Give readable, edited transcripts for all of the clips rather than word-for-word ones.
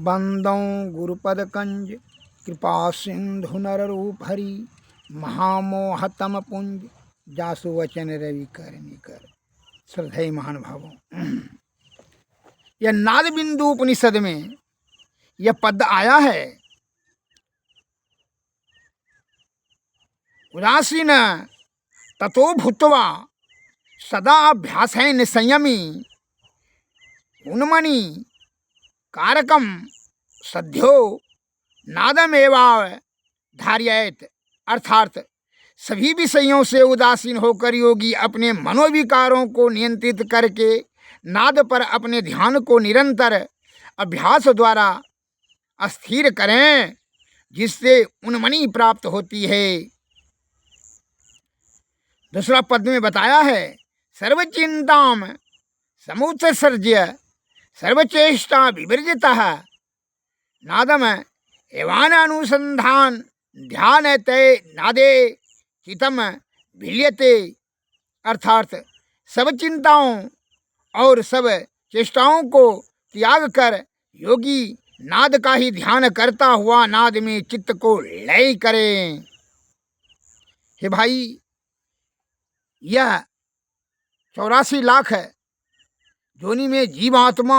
बंदों गुरुपद कंज कृपा सिंधु नर रूप हरि महामोहतम पुंज जासु वचन रवि कर निकर। श्रद्धेय महानुभावों, यह नाद बिंदु उपनिषद में यह पद आया है, उदासीन ततो भूत्वा सदा अभ्यासेन संयमी उन्मणि कारकम सद्यो नादमेवा धार्येत। अर्थात सभी विषयों से उदासीन होकर योगी अपने मनोविकारों को नियंत्रित करके नाद पर अपने ध्यान को निरंतर अभ्यास द्वारा अस्थिर करें, जिससे उन्मणि प्राप्त होती है। दूसरा पद में बताया है, सर्वचिंताम समुत्सर्ज्य सर्वचेष्टा विवर्जितः नादम एवान अनुसंधान ध्यान ते नादे चितम भिल्यते। अर्थात सब चिंताओं और सब चेष्टाओं को त्याग कर योगी नाद का ही ध्यान करता हुआ नाद में चित्त को लय करें। हे भाई, यह 84 लाख योनि में जीवात्मा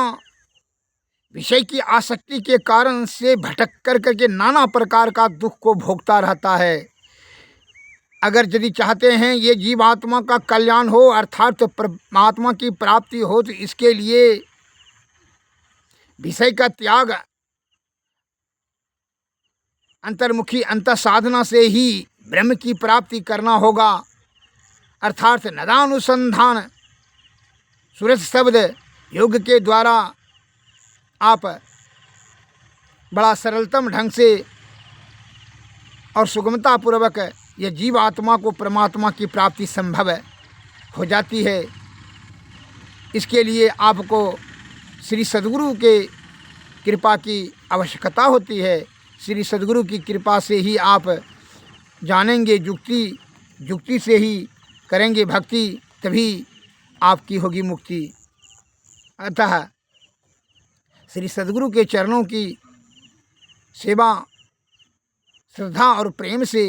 विषय की आसक्ति के कारण से भटक कर करके नाना प्रकार का दुख को भोगता रहता है। अगर यदि चाहते हैं ये जीवात्मा का कल्याण हो, अर्थात परमात्मा की प्राप्ति हो, तो इसके लिए विषय का त्याग अंतर्मुखी अंत साधना से ही ब्रह्म की प्राप्ति करना होगा। अर्थात नदानुसंधान सूरज शब्द योग के द्वारा आप बड़ा सरलतम ढंग से और सुगमता पूर्वक यह जीव आत्मा को परमात्मा की प्राप्ति संभव हो जाती है। इसके लिए आपको श्री सद्गुरु के कृपा की आवश्यकता होती है। श्री सद्गुरु की कृपा से ही आप जानेंगे, जुक्ति से ही करेंगे भक्ति, तभी आपकी होगी मुक्ति। अतः श्री सद्गुरु के चरणों की सेवा श्रद्धा और प्रेम से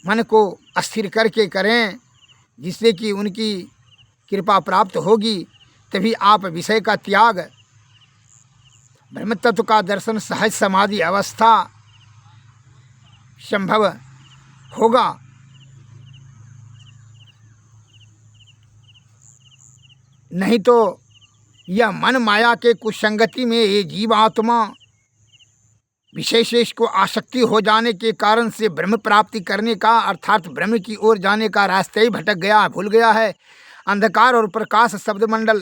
मन को अस्थिर करके करें, जिससे कि उनकी कृपा प्राप्त होगी। तभी आप विषय का त्याग, ब्रह्म तत्व का दर्शन, सहज समाधि अवस्था संभव होगा। नहीं तो यह मन माया के कुसंगति में ये जीवात्मा विशेष को आसक्ति हो जाने के कारण से ब्रह्म प्राप्ति करने का, अर्थात ब्रह्म की ओर जाने का रास्ते ही भटक गया, भूल गया है। अंधकार और प्रकाश शब्द मंडल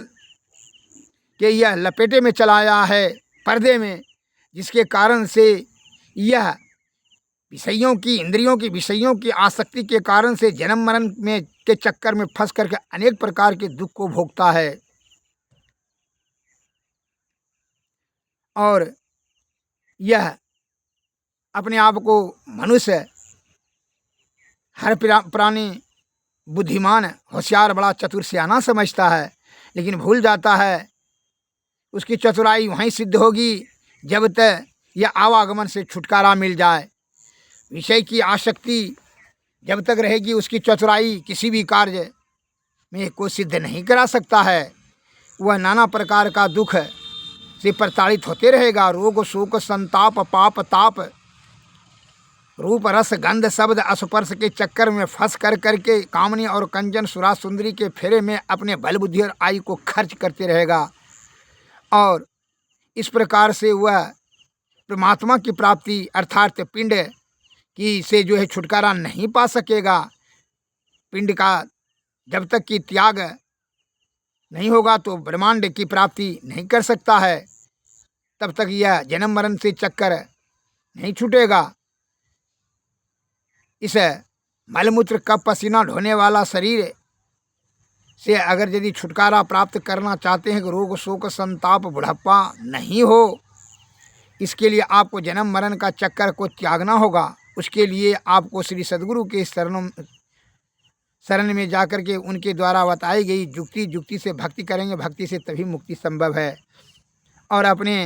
के यह लपेटे में चलाया है, पर्दे में, जिसके कारण से यह विषयों की, इंद्रियों की विषयों की आसक्ति के कारण से जन्म मरण में के चक्कर में फंस करके अनेक प्रकार के दुख को भोगता है। और यह अपने आप को मनुष्य, हर प्राणी बुद्धिमान, होशियार, बड़ा चतुर सियाना समझता है, लेकिन भूल जाता है उसकी चतुराई वहीं सिद्ध होगी जब तक यह आवागमन से छुटकारा मिल जाए। विषय की आसक्ति जब तक रहेगी, उसकी चतुराई किसी भी कार्य में कोई सिद्ध नहीं करा सकता है। वह नाना प्रकार का दुख से प्रताड़ित होते रहेगा। रोग शोक संताप पाप ताप रूप रस गंध शब्द स्पर्श के चक्कर में फंस कर करके कामनी और कंचन सुरा सुंदरी के फेरे में अपने बल बुद्धि और आयु को खर्च करते रहेगा। और इस प्रकार से वह परमात्मा की प्राप्ति, अर्थात पिंड की से जो है छुटकारा नहीं पा सकेगा। पिंड का जब तक कि त्याग नहीं होगा तो ब्रह्मांड की प्राप्ति नहीं कर सकता है। तब तक यह जन्म मरण से चक्कर नहीं छूटेगा। इस मलमूत्र कप पसीना ढोने वाला शरीर से अगर यदि छुटकारा प्राप्त करना चाहते हैं कि रोग शोक संताप बुढ़ापा नहीं हो, इसके लिए आपको जन्म मरण का चक्कर को त्यागना होगा। उसके लिए आपको श्री सद्गुरु के शरण में जाकर के उनके द्वारा बताई गई जुक्ति से भक्ति करेंगे, भक्ति से तभी मुक्ति संभव है। और अपने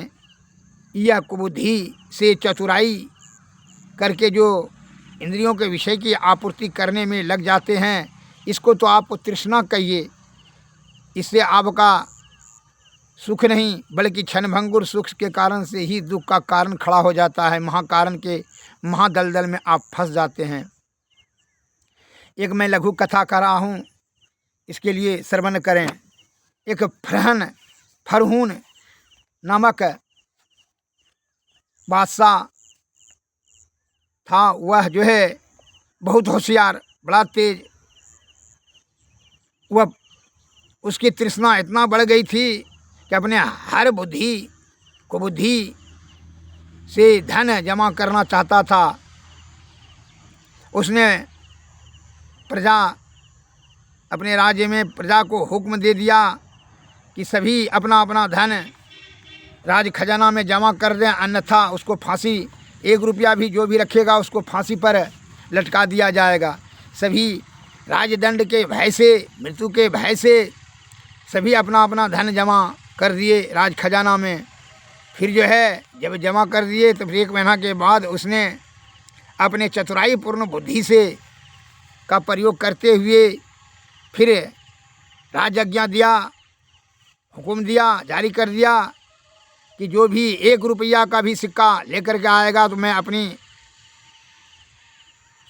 यह कुबुद्धि से चतुराई करके जो इंद्रियों के विषय की आपूर्ति करने में लग जाते हैं, इसको तो आप तृष्णा कहिए। इससे आपका सुख नहीं बल्कि क्षणभंगुर सुख के कारण से ही दुख का कारण खड़ा हो जाता है। महाकारण के महादलदल में आप फंस जाते हैं। एक मैं लघु कथा कर रहा हूँ, इसके लिए श्रवण करें। एक फरहून नामक बादशाह था। वह जो है बहुत होशियार, बड़ा तेज। वह उसकी तृष्णा इतना बढ़ गई थी कि अपने हर कुबुद्धि से धन जमा करना चाहता था। उसने अपने राज्य में प्रजा को हुक्म दे दिया कि सभी अपना अपना धन राज खजाना में जमा कर दें, अन्यथा उसको फांसी, 1 रुपया भी जो भी रखेगा उसको फांसी पर लटका दिया जाएगा। सभी राजदंड के भय से, मृत्यु के भय से सभी अपना अपना धन जमा कर दिए राज खजाना में। फिर जो है जब जमा कर दिए तो फिर 1 महीना के बाद उसने अपने चतुराई पूर्ण बुद्धि से का प्रयोग करते हुए फिर राजज्ञा दिया, हुक्म दिया, जारी कर दिया कि जो भी 1 रुपया का भी सिक्का लेकर के आएगा तो मैं अपनी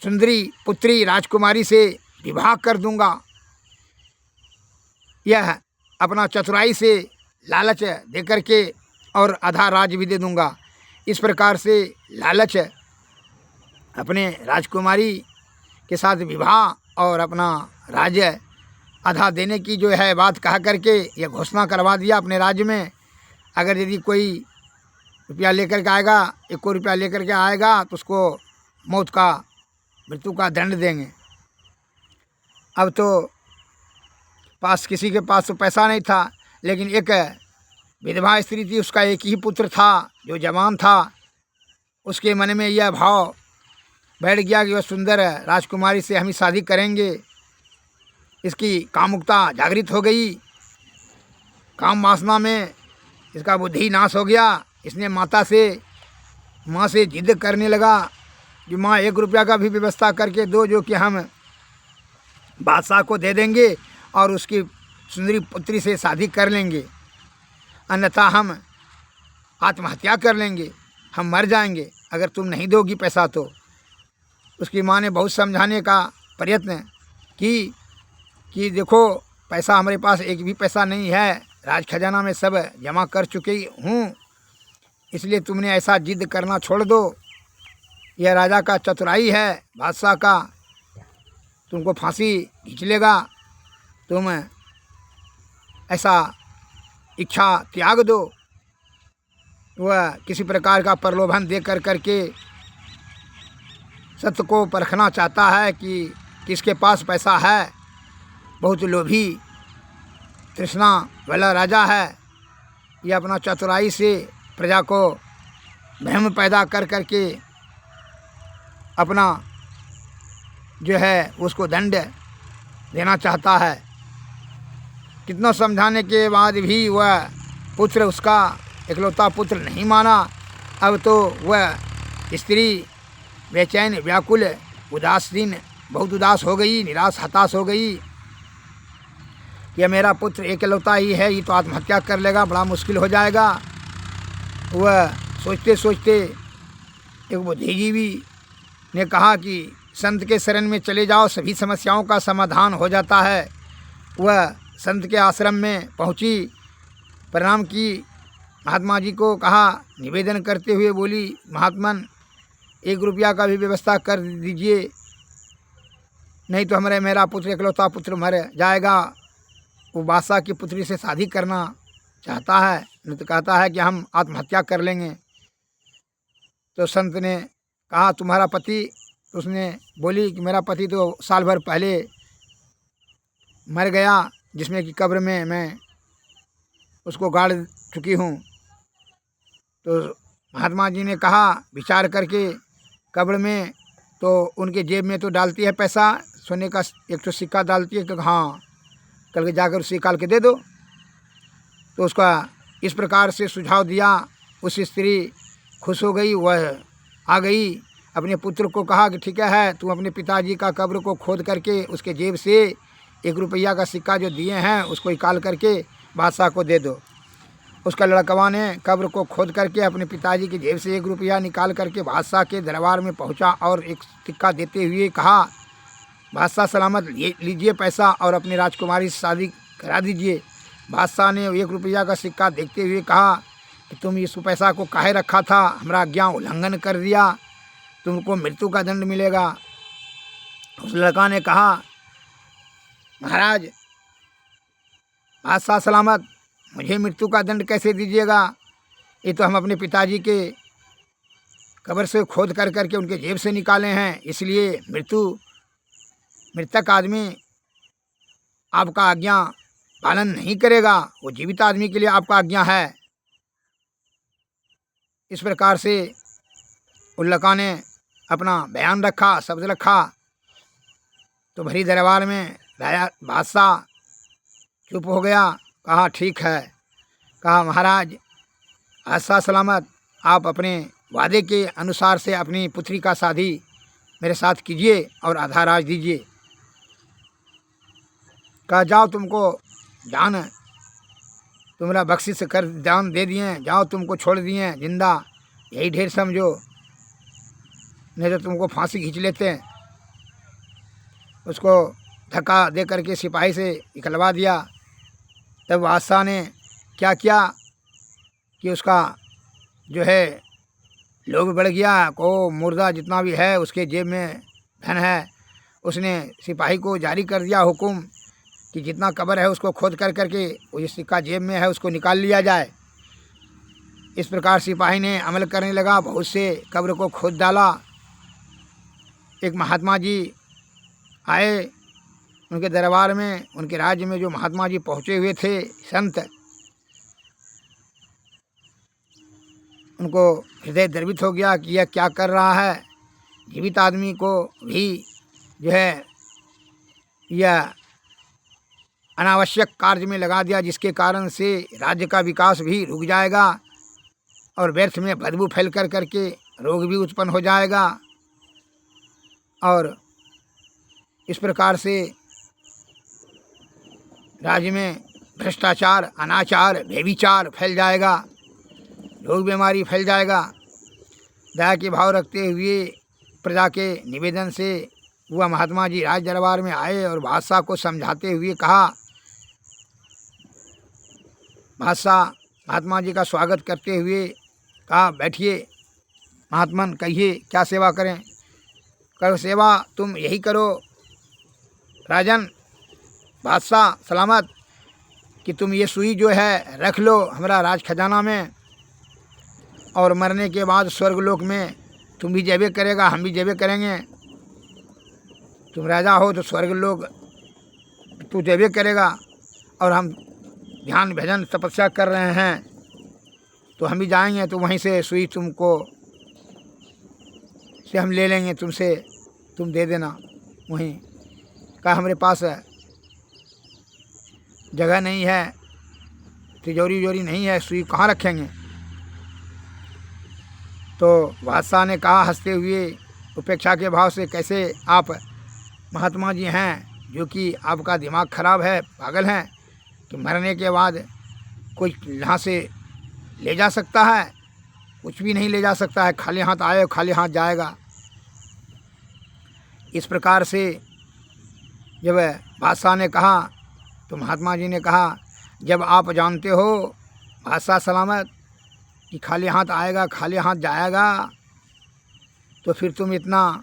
सुंदरी पुत्री राजकुमारी से विवाह कर दूंगा। यह अपना चतुराई से लालच दे करके और आधा राज भी दे दूंगा। इस प्रकार से लालच अपने राजकुमारी के साथ विवाह और अपना राज्य आधा देने की जो है बात कहा करके यह घोषणा करवा दिया अपने राज्य में। अगर यदि कोई रुपया लेकर के आएगा, 1 रुपया लेकर के आएगा तो उसको मौत का, मृत्यु का दंड देंगे। अब तो किसी के पास तो पैसा नहीं था, लेकिन एक विधवा स्त्री थी, उसका एक ही पुत्र था जो जवान था। उसके मन में यह भाव बैठ गया कि वह सुंदर राजकुमारी से हम ही शादी करेंगे। इसकी कामुकता जागृत हो गई, काम वासना में इसका बुद्धि नाश हो गया। इसने माँ से जिद करने लगा कि माँ 1 रुपया का भी व्यवस्था करके दो, जो कि हम बादशाह को दे देंगे और उसकी सुंदरी पुत्री से शादी कर लेंगे, अन्यथा हम आत्महत्या कर लेंगे, हम मर जाएंगे अगर तुम नहीं दोगी पैसा तो। उसकी माँ ने बहुत समझाने का प्रयत्न कि देखो पैसा हमारे पास एक भी पैसा नहीं है, राज खजाना में सब जमा कर चुकी हूँ, इसलिए तुमने ऐसा जिद करना छोड़ दो। यह राजा का चतुराई है, बादशाह का, तुमको फांसी खींच लेगा, तुम ऐसा इच्छा त्याग दो। वह किसी प्रकार का प्रलोभन दे करके सत्य को परखना चाहता है कि किसके पास पैसा है। बहुत लोभी तृष्णा वाला राजा है। यह अपना चतुराई से प्रजा को भ्रम पैदा कर करके अपना जो है उसको दंड देना चाहता है। कितना समझाने के बाद भी वह पुत्र, उसका इकलौता पुत्र, नहीं माना। अब तो वह स्त्री बेचैन, व्याकुल, उदासीन, बहुत उदास हो गई, निराश, हताश हो गई कि मेरा पुत्र इकलौता ही है, ये तो आत्महत्या कर लेगा, बड़ा मुश्किल हो जाएगा। वह सोचते सोचते एक बुद्धिजीवी ने कहा कि संत के शरण में चले जाओ, सभी समस्याओं का समाधान हो जाता है। वह संत के आश्रम में पहुंची, प्रणाम की, महात्मा जी को कहा, निवेदन करते हुए बोली, महात्मन 1 रुपया का भी व्यवस्था कर दीजिए, नहीं तो मेरा पुत्र, इकलौता पुत्र मर जाएगा। वो बादशाह की पुत्री से शादी करना चाहता है, नहीं तो कहता है कि हम आत्महत्या कर लेंगे। तो संत ने कहा, तुम्हारा पति? उसने बोली कि मेरा पति तो साल भर पहले मर गया, जिसमें कि कब्र में मैं उसको गाड़ चुकी हूँ। तो महात्मा जी ने कहा, विचार करके, कब्र में तो उनके जेब में तो डालती है पैसा, सोने का 1 सिक्का डालती है, तो हाँ, कल के जाकर उसे निकाल के दे दो। तो उसका इस प्रकार से सुझाव दिया। उस स्त्री खुश हो गई, वह आ गई, अपने पुत्र को कहा कि ठीक है, तुम अपने पिताजी का कब्र को खोद करके उसके जेब से 1 रुपया का सिक्का जो दिए हैं उसको निकाल करके बादशाह को दे दो। उसका लड़कवा ने कब्र को खोद करके अपने पिताजी की जेब से 1 रुपया निकाल करके बादशाह के दरबार में पहुंचा और एक सिक्का देते हुए कहा, बादशाह सलामत, लीजिए पैसा और अपनी राजकुमारी से शादी करा दीजिए। बादशाह ने 1 रुपया का सिक्का देखते हुए कहा कि तुम इस पैसा को काहे रखा था, हमारा आज्ञा उल्लंघन कर दिया, तुमको मृत्यु का दंड मिलेगा। उस लड़का ने कहा, महाराज बादशाह सलामत, मुझे मृत्यु का दंड कैसे दीजिएगा, ये तो हम अपने पिताजी के कब्र से खोद कर करके उनके जेब से निकाले हैं, इसलिए मृतक आदमी आपका आज्ञा पालन नहीं करेगा, वो जीवित आदमी के लिए आपका आज्ञा है। इस प्रकार से उल्लका ने अपना बयान रखा, शब्द रखा। तो भरी दरबार में राजा बादशाह चुप हो गया। कहा ठीक है, कहा महाराज बादशाह सलामत, आप अपने वादे के अनुसार से अपनी पुत्री का शादी मेरे साथ कीजिए और आधा राज दीजिए। कहा जाओ, तुमको जान तुम्हारा बख्शिश कर जान दे दिए, जाओ तुमको छोड़ दिए जिंदा, यही ढेर समझो, नहीं तो तुमको फांसी खींच लेते हैं। उसको धक्का दे करके सिपाही से निकलवा दिया। तब बादशाह ने क्या किया कि उसका जो है लोभ बढ़ गया, को मुर्दा जितना भी है उसके जेब में धन है, उसने सिपाही को जारी कर दिया हुक्म कि जितना कब्र है उसको खोद कर करके वो जो सिक्का जेब में है उसको निकाल लिया जाए। इस प्रकार सिपाही ने अमल करने लगा, बहुत से कब्र को खोद डाला। एक महात्मा जी आए उनके दरबार में, उनके राज्य में जो महात्मा जी पहुँचे हुए थे संत, उनको हृदय द्रवित हो गया कि यह क्या कर रहा है, जीवित आदमी को भी जो है यह अनावश्यक कार्य में लगा दिया, जिसके कारण से राज्य का विकास भी रुक जाएगा और व्यर्थ में बदबू फैल कर करके रोग भी उत्पन्न हो जाएगा और इस प्रकार से राज्य में भ्रष्टाचार, अनाचार, व्यभिचार फैल जाएगा, रोग बीमारी फैल जाएगा। दया के भाव रखते हुए प्रजा के निवेदन से वह महात्मा जी राज दरबार में आए और बादशाह को समझाते हुए कहा। बादशाह महात्मा जी का स्वागत करते हुए कहा, बैठिए महात्मन, कहिए क्या सेवा करें। करो सेवा तुम यही करो राजन बादशाह सलामत कि तुम ये सुई जो है रख लो हमारा राज खजाना में, और मरने के बाद स्वर्गलोक में तुम भी जेबे करेगा, हम भी जेबे करेंगे। तुम राजा हो तो स्वर्गलोक तू जेबे करेगा, और हम ध्यान भजन तपस्या कर रहे हैं तो हम भी जाएंगे, तो वहीं से सुई तुमको से हम ले लेंगे तुमसे, तुम दे देना वहीं। कहा हमारे पास जगह नहीं है, तिजोरी उजोरी नहीं है, सुई कहाँ रखेंगे। तो बादशाह ने कहा हंसते हुए उपेक्षा के भाव से, कैसे आप महात्मा जी हैं जो कि आपका दिमाग खराब है, पागल हैं, कि मरने के बाद कोई यहाँ से ले जा सकता है? कुछ भी नहीं ले जा सकता है, खाली हाथ आए खाली हाथ जाएगा। इस प्रकार से जब बादशाह ने कहा तो महात्मा जी ने कहा, जब आप जानते हो बादशाह सलामत कि खाली हाथ आएगा खाली हाथ जाएगा, तो फिर तुम इतना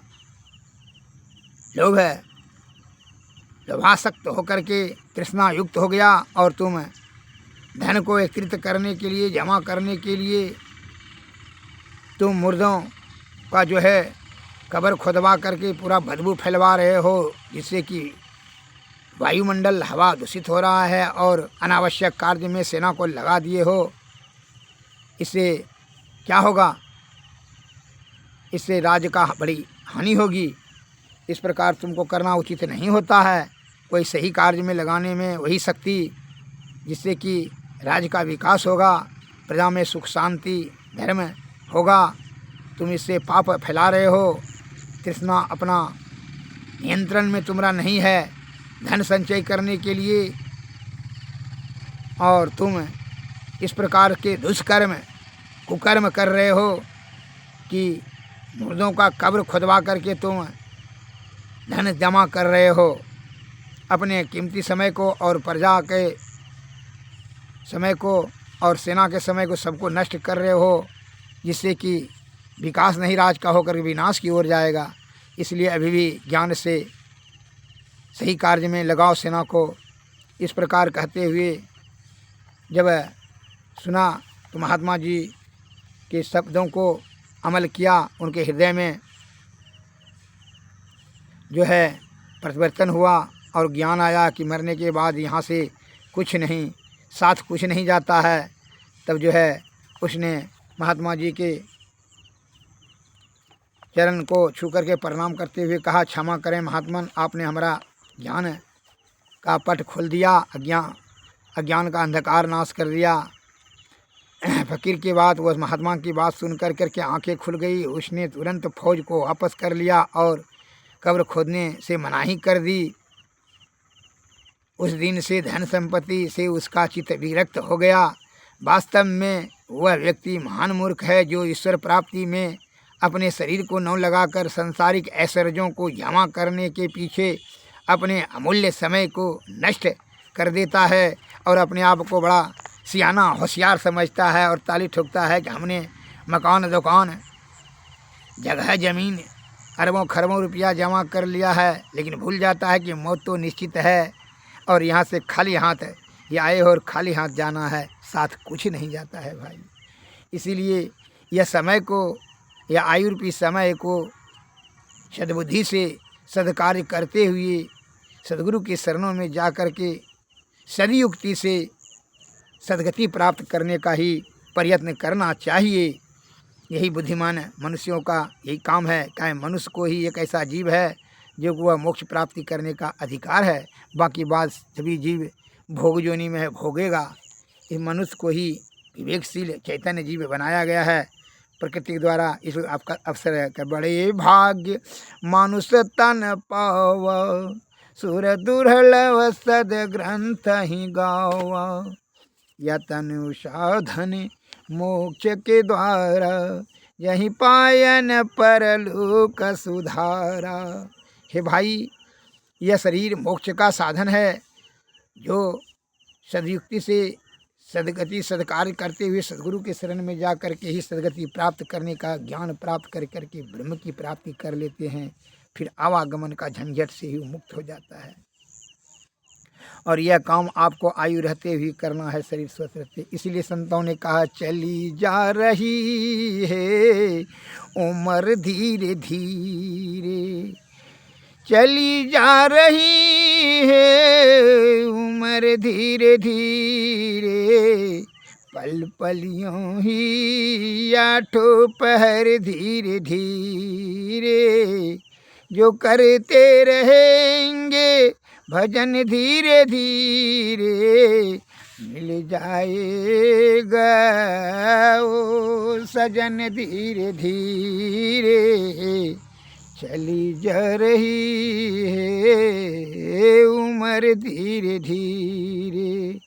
लोभासक्त होकर के तृष्णा युक्त हो गया और तुम धन को एकत्रित करने के लिए, जमा करने के लिए तुम मुर्दों का जो है कब्र खुदवा करके पूरा बदबू फैलवा रहे हो, जिससे कि वायुमंडल हवा दूषित हो रहा है, और अनावश्यक कार्य में सेना को लगा दिए हो। इससे क्या होगा? इससे राज्य का बड़ी हानि होगी। इस प्रकार तुमको करना उचित नहीं होता है। कोई सही कार्य में लगाने में वही शक्ति जिससे कि राज्य का विकास होगा, प्रजा में सुख शांति धर्म होगा। तुम इससे पाप फैला रहे हो, तृष्णा अपना नियंत्रण में तुम्हारा नहीं है धन संचय करने के लिए, और तुम इस प्रकार के दुष्कर्म कुकर्म कर रहे हो कि मुर्दों का कब्र खुदवा करके तुम धन जमा कर रहे हो। अपने कीमती समय को और प्रजा के समय को और सेना के समय को सबको नष्ट कर रहे हो, जिससे कि विकास नहीं राज का होकर विनाश की ओर जाएगा। इसलिए अभी भी ज्ञान से सही कार्य में लगाओ सेना को। इस प्रकार कहते हुए जब सुना तो महात्मा जी के शब्दों को अमल किया, उनके हृदय में जो है परिवर्तन हुआ और ज्ञान आया कि मरने के बाद यहाँ से कुछ नहीं, साथ कुछ नहीं जाता है। तब जो है उसने महात्मा जी के चरण को छू करके प्रणाम करते हुए कहा, क्षमा करें महात्मन, आपने हमारा ज्ञान का पट खोल दिया, अज्ञान का अंधकार नाश कर दिया। फकीर की बात, वह महात्मा की बात सुन कर के आंखें खुल गई। उसने तुरंत फौज को वापस कर लिया और कब्र खोदने से मनाही कर दी। उस दिन से धन संपत्ति से उसका चित्त विरक्त हो गया। वास्तव में वह व्यक्ति महान मूर्ख है जो ईश्वर प्राप्ति में अपने शरीर को न लगाकर सांसारिक ऐश्वर्यों को जमा करने के पीछे अपने अमूल्य समय को नष्ट कर देता है और अपने आप को बड़ा सियाना होशियार समझता है और ताली ठोकता है कि हमने मकान दुकान जगह ज़मीन अरबों खरबों रुपया जमा कर लिया है, लेकिन भूल जाता है कि मौत तो निश्चित है और यहाँ से खाली हाथ ये आए और खाली हाथ जाना है, साथ कुछ नहीं जाता है भाई। इसीलिए यह समय को, यह आयु रूपी समय को सद्बुद्धि से सद्कार्य करते हुए सद्गुरु के शरणों में जा कर के सदयुक्ति से सद्गति प्राप्त करने का ही प्रयत्न करना चाहिए। यही बुद्धिमान मनुष्यों का यही काम है। क्या मनुष्य को ही एक ऐसा जीव है जो वह मोक्ष प्राप्ति करने का अधिकार है, बाकी बात सभी जीव भोग योनि में है, भोगेगा। इस मनुष्य को ही विवेकशील चैतन्य जीव बनाया गया है प्रकृति के द्वारा। इस आपका अवसर है कि बड़े भाग्य मानुष तन पाव, सुर दुर्लभ सद ग्रंथ ही गाव, यतनु साधन मोक्ष के द्वारा, यही पायन परलोक सुधारा। हे भाई, यह शरीर मोक्ष का साधन है। जो सदयुक्ति से सदगति सदकार्य करते हुए सदगुरु के शरण में जा कर के ही सदगति प्राप्त करने का ज्ञान प्राप्त कर करके ब्रह्म की प्राप्ति कर लेते हैं, फिर आवागमन का झंझट से ही मुक्त हो जाता है। और यह काम आपको आयु रहते हुए करना है, शरीर स्वस्थ रहते। इसलिए संतों ने कहा, चली जा रही है उम्र धीरे धीरे, चली जा रही है उम्र धीरे धीरे, पल पल यूं ही आठों पहर धीरे धीरे, जो करते रहेंगे भजन धीरे धीरे, मिल जाएगा ओ सजन धीरे धीरे, चली जा रही है उम्र धीरे धीरे।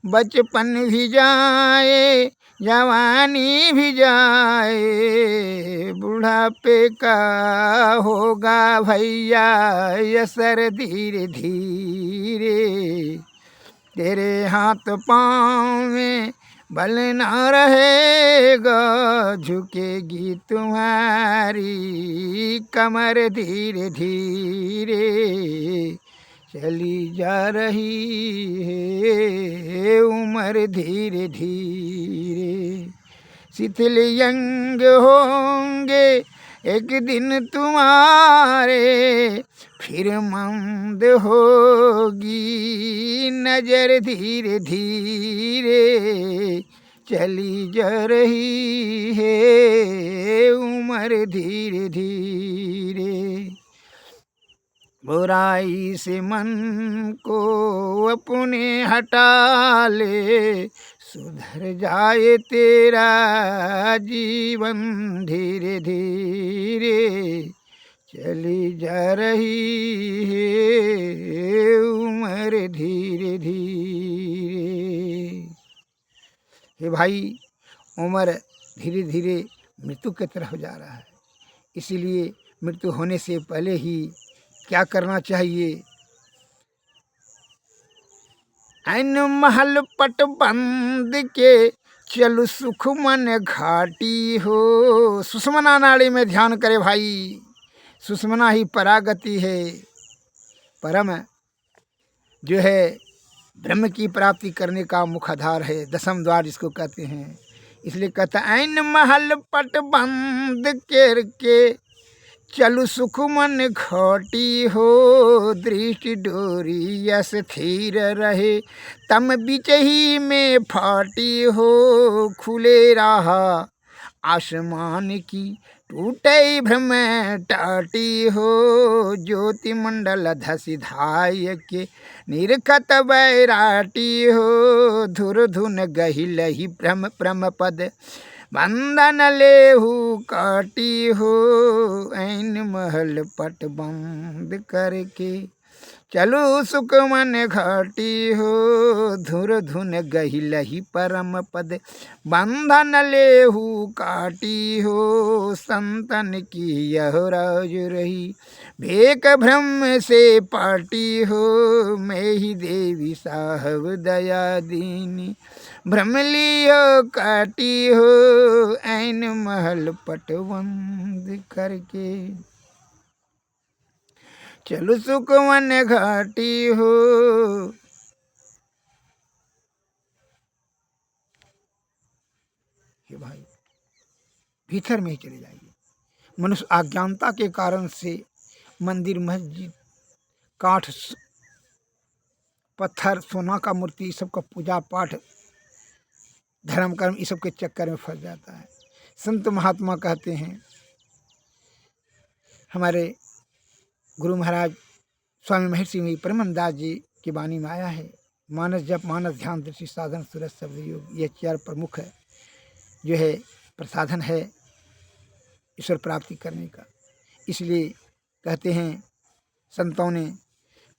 बचपन भी जाए जवानी भी जाए, बुढ़ापे का होगा भैया असर धीरे धीरे, तेरे हाथ पाँव में बल ना रहेगा, झुकेगी तुम्हारी कमर धीरे धीरे, चली जा रही है उम्र धीरे धीरे। शिथिल यंग होंगे एक दिन तुम्हारे, फिर मंद होगी नजर धीरे धीरे, चली जा रही है उम्र धीरे धीरे। बुराई से मन को अपने हटा ले, सुधर जाए तेरा जीवन धीरे धीरे, चली जा रही है उम्र धीरे धीरे। हे भाई, उम्र धीरे धीरे मृत्यु की तरफ जा रहा है, इसीलिए मृत्यु होने से पहले ही क्या करना चाहिए? ऐन महल पट बंद के चल सुख मन घाटी हो। सुषमना नाड़ी में ध्यान करे भाई, सुषमना ही परागति है, परम जो है ब्रह्म की प्राप्ति करने का मुखाधार है, दसम द्वार जिसको कहते हैं। इसलिए कहता ऐन महल पट बंद के चलु सुख मन घाटी हो, दृष्टि डोरी यस स्थिर रहे, तम बीच ही में फाटी हो, खुले रहा आसमान की टूटे भ्रम टाटी हो, ज्योति मंडल धसि धाय के निरखत बैराटी हो, धुर धुन गही लही भ्रम प्रम पद बंधन लेहू काटी हो, ऐन महल पट बंद करके चलो सुख मन घाटी हो, धुर धुन गही लही परम पद बंधन लेहू काटी हो, संतन की यह राज रही भेक भ्रम से पाटी हो, मैं ही देवी साहब दया दीनी भ्रम लियो काटी हो, ऐन महल पट बंद करके चलो सुख मन घाटी हो। ये भाई भीतर में ही चले जाइए। मनुष्य अज्ञानता के कारण से मंदिर मस्जिद काठ पत्थर सोना का मूर्ति सब का पूजा पाठ धर्म कर्म इस सब के चक्कर में फंस जाता है। संत महात्मा कहते हैं, हमारे गुरु महाराज स्वामी महर्षि में परमानंद जी की वाणी में आया है, मानस जप मानस ध्यान दृष्टि साधन सूरज शब्द योग, ये चार प्रमुख है जो है प्रसाधन है ईश्वर प्राप्ति करने का। इसलिए कहते हैं संतों ने,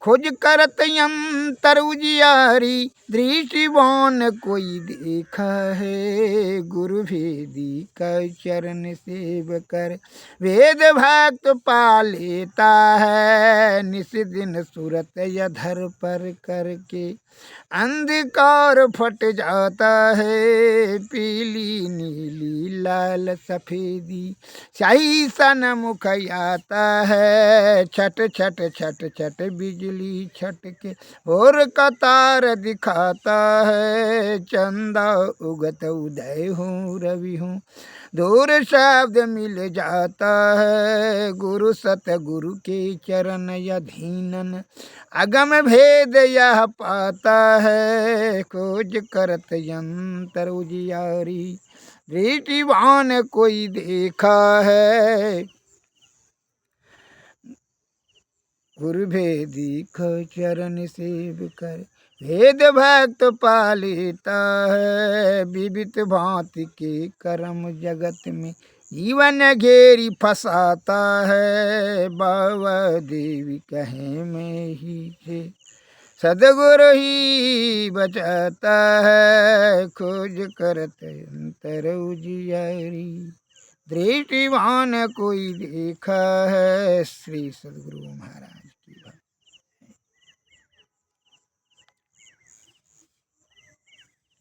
खोज करत अंतर उजियारी, दृष्टिवान कोई देखा है, गुरु भेदी का चरण सेव कर, वेद भक्त पा लेता है, निस दिन सूरत अधर पर करके, अंधकार फट जाता है, पीली नीली लाल सफेदी, शाही सन मुख आता है, छट छट छट छट बिजली छटके और कतार दिखाता है, चंदा उगत उदय हूँ रवि हूँ, दूर शब्द मिल जाता है, गुरु सतगुरु के चरण अधीनन, अगम भेद यह पाता है, खोज करत यंत्र उजियारी, दृष्टिवान कोई देखा है, गुरु भेदी को चरण सेव कर, भेद भक्त पा लेता है, विविध भांति के कर्म जगत में जीवन घेरी फंसाता है, बाबा देवी कहे में ही थे, सदगुरु ही बचाता है, खोज करत अंतर उजियारी, दृष्टिवान कोई देखा है। श्री सदगुरु महाराज की बात।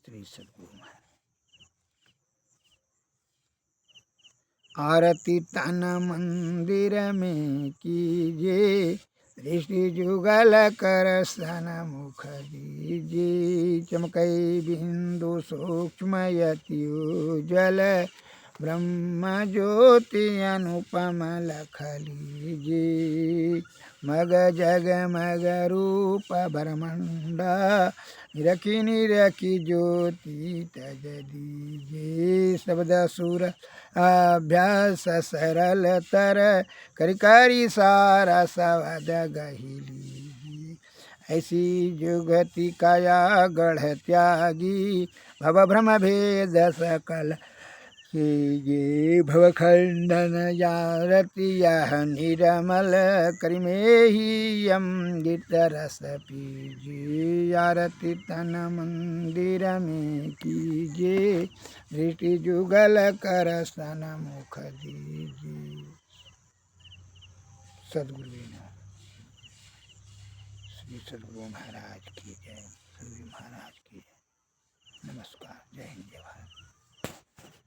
श्री सदगुरु महाराज। आरती तन मंदिर में कीजिए, दृष्टि जुगल कर सन मुख दीजिए, चमकई बिंदु सूक्ष्म यति उज्ज्वल, ब्रह्म ज्योति अनुपम लख लीजिए, मग जग मग रूप ब्रह्मंड निरखी निरखी ज्योति तज दीजे शब्द सुर अभ्यास सरल तर करि करि सारा सवद गही लीजिए ऐसी जुगति काया गढ़ त्यागी भव भ्रम भेद सकल ये भवखंडन यारति यह निरमल करिमेहि अमृत रस पीजिए आरती तन मंदिर में कीजिए दृष्टि जुगल कर सन मुख दीजिए। सदगुरु श्री सदगुरु महाराज की जय। सदगुरु महाराज की जय। नमस्कार। जय हिंद जय भारत।